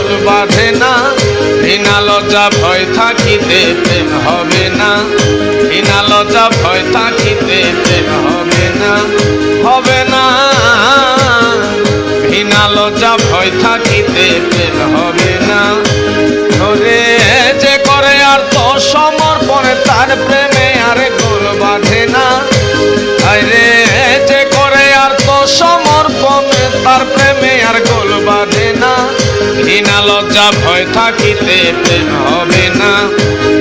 গোল বাঁধে না। ঘৃণা লজ্জা ভয় থাকিতে প্রেম হবে না। ঘৃণা লজ্জা ভয় থাকিতে প্রেম হবে না, হবে না। ঘৃণা লজ্জা ভয় থাকিতে প্রেম হবে না। ওরে যে করে আর তো সমর্পণে তার প্রেমে আর গোল বাঁধে না। আরে যে করে আর তো সমর্পণে তার প্রেমে আর গোল বাঁধে না। ঘৃণা লজ্জা ভয় থাকিতে প্রেম হবে না।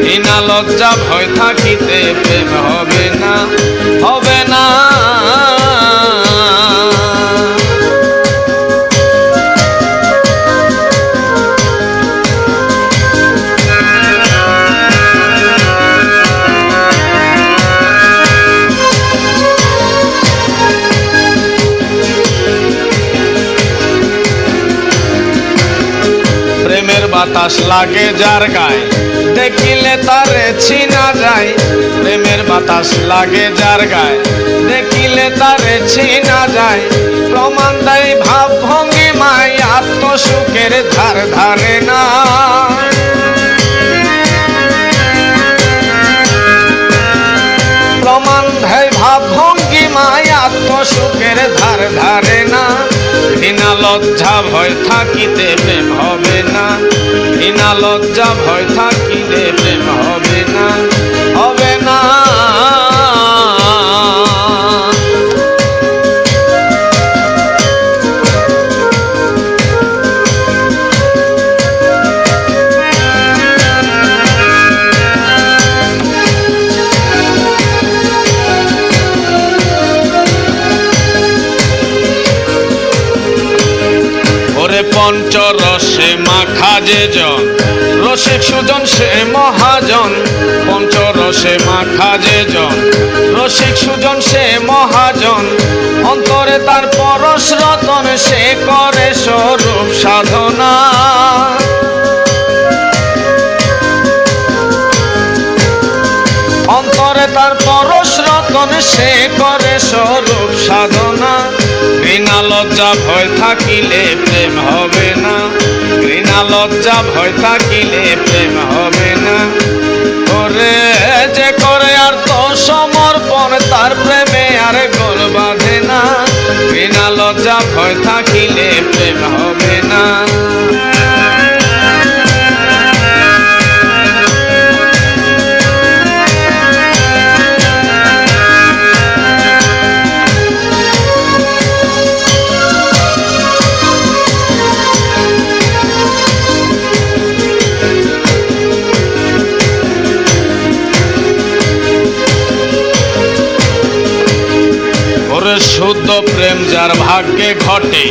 ঘৃণা লজ্জা ভয় থাকিতে প্রেম হবে না, হবে না। প্রেমের বাতাস লাগে যার গায়ে দেখিলে তারে ছিনা যায়। প্রেমের বাতাস লাগে যার গায়ে দেখিলে তারে ছিনা যায়। প্রমাণ দেয় ভাব ভঙ্গিমায় আত্মসুখের ধার ধারে না। প্রমাণ দেয় ভাব ভঙ্গিমায় আত্মসুখের ধার ধারে না। ঘৃণা লজ্জা ভয় থাকিতে প্রেম হবে না। ঘৃণা লজ্জা ভয় থাকিলে প্রেম হবে না, হবে না। পঞ্চরসে মাখা যে জন রসিক সুজন সে মহাজন। পঞ্চরসে মাখা যে জন রসিক সুজন সে মহাজন। অন্তরে তার পরশ রতন সে করে স্বরূপ সাধনা। অন্তরে তার পরশ রতন সে করে স্বরূপ সাধনা। ঘৃণা লজ্জা ভয় থাকিলে প্রেম হবে না। ঘৃণা লজ্জা ভয় থাকিলে প্রেম হবে না। ওরে যে করে আর তো সমর্পণ তার প্রেমে আর গোল বাঁধে না। ঘৃণা লজ্জা ভয় থাকিলে প্রেম হবে না। শুদ্ধ প্রেম যার ভাগ্যে ঘটে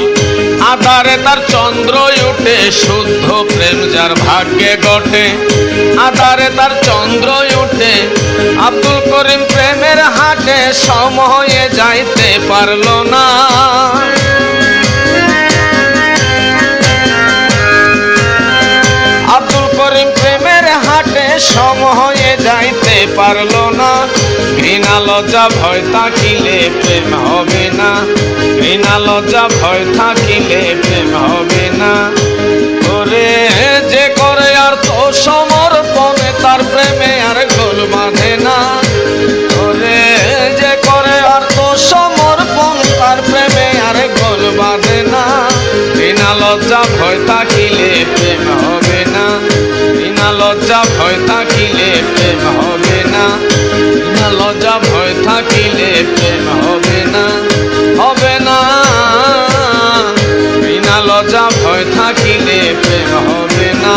আধারে তার চন্দ্র উঠে। শুদ্ধ প্রেম যার ভাগ্যে ঘটে আধারে তার চন্দ্র উঠে। আব্দুল করিম প্রেমের হাটে সময়ে যাইতে পারল না। আব্দুল করিম প্রেমের হাটে সময়ে যাইতে পারল না। ঘৃণা লজ্জা ভয় থাকিলে প্রেম হবে না। ঘৃণা লজ্জা ভয় থাকিলে প্রেম হবে না। ওরে যে করে আর তো সমর্পণে তার প্রেমে আর গোল বাঁধে না। ওরে যে করে আর তো সমর্পণ তার প্রেমে আর গোল বাঁধে না। ঘৃণা লজ্জা ভয় থাকিলে প্রেম হবে না। ঘৃণা লজ্জা ভয় থাকিলে প্রেম হবে না। ঘৃণা লজ্জা ভয় থাকিলে প্রেম হবে না, হবে না। ঘৃণা লজ্জা ভয় থাকিলে প্রেম হবে না।